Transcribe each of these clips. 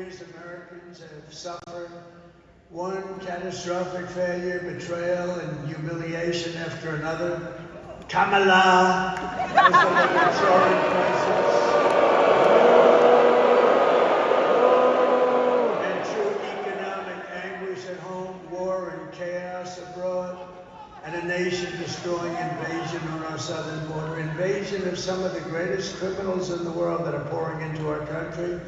years, Americans have suffered one catastrophic failure, betrayal, and humiliation after another. Kamala was the Venezuelan crisis. And true economic anguish at home, war and chaos abroad, and a nation-destroying invasion on our southern border. Invasion of some of the greatest criminals in the world that are pouring into our country.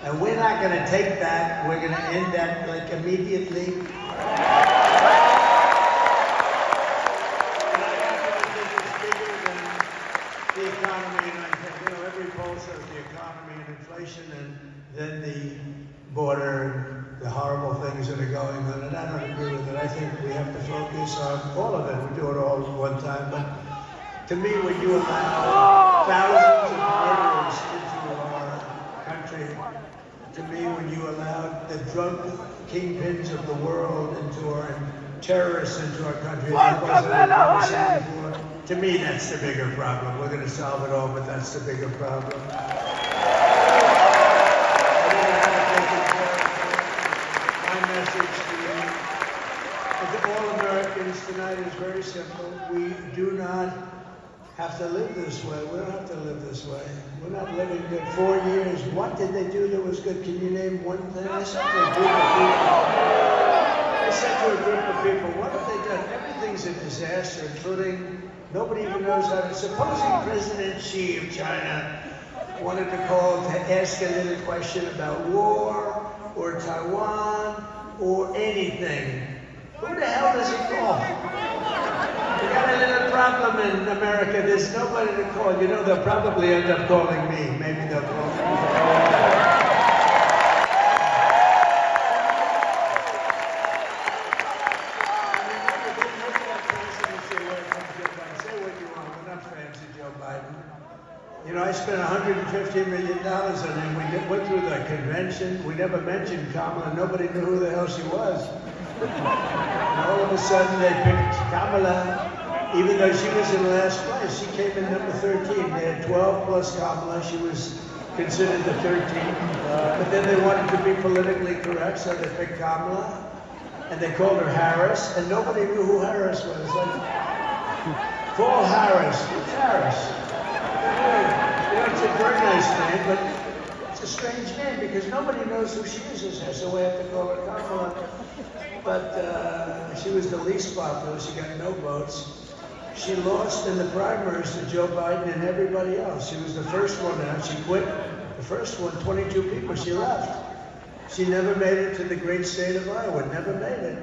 And we're not going to take that. We're going to end that like immediately. And I happen to think it's bigger than the economy. And I think, every poll shows the economy and inflation, and then the border and the horrible things that are going on. And I don't agree with it. I think we have to focus on all of it. We do it all at one time. But to me, when you allow thousands of murderers into our country, to me, when you allow the drug kingpins of the world into our terrorists into our country, to me, that's the bigger problem. We're going to solve it all, but that's the bigger problem. My message to all Americans tonight is very simple. We do not have to live this way. We don't have to live this way. We're not living good. 4 years. What did they do that was good? Can you name one thing? I said to a group of people, what have they done? Everything's a disaster, including nobody even knows how to. Supposing President Xi of China wanted to call to ask a little question about war or Taiwan or anything. Who the hell does he call? We got a little problem in America. There's nobody to call. They'll probably end up calling me. Maybe they'll call me. Say what you want. We're not fans of Joe Biden. I spent $150 million on him. We went through the convention. We never mentioned Kamala. Nobody knew who the hell she was. And all of a sudden, they picked Kamala, even though she was in last place. She came in number 13. They had 12 plus Kamala. She was considered the 13th. But then they wanted to be politically correct, so they picked Kamala. And they called her Harris, and nobody knew who Harris was. Call Harris. Who's Harris? It's a very nice name, but it's a strange name because nobody knows who she is, so we have to call her Kamala. But she was the least popular. She got no votes. She lost in the primaries to Joe Biden and everybody else. She was the first one out. She quit. The first one, 22 people. She left. She never made it to the great state of Iowa. Never made it.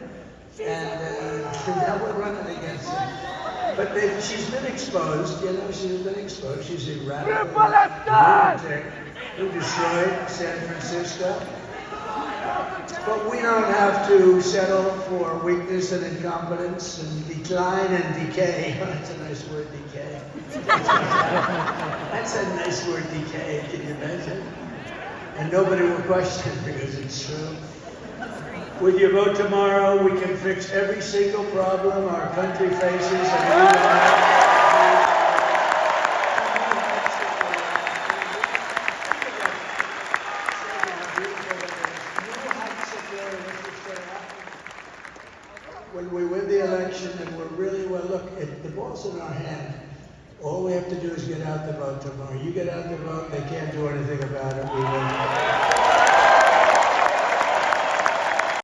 And now we're running against her. But she's been exposed. She's been exposed. She's a radical lunatic who destroyed San Francisco. But we don't have to settle for weakness and incompetence and decline and decay. That's a nice word, decay. That's a nice word, decay. Can you imagine? And nobody will question it because it's true. With your vote tomorrow, we can fix every single problem our country faces. When we win the election and we're really well, look, the ball's in our hand. All we have to do is get out the vote tomorrow. You get out the vote, they can't do anything about it. We win.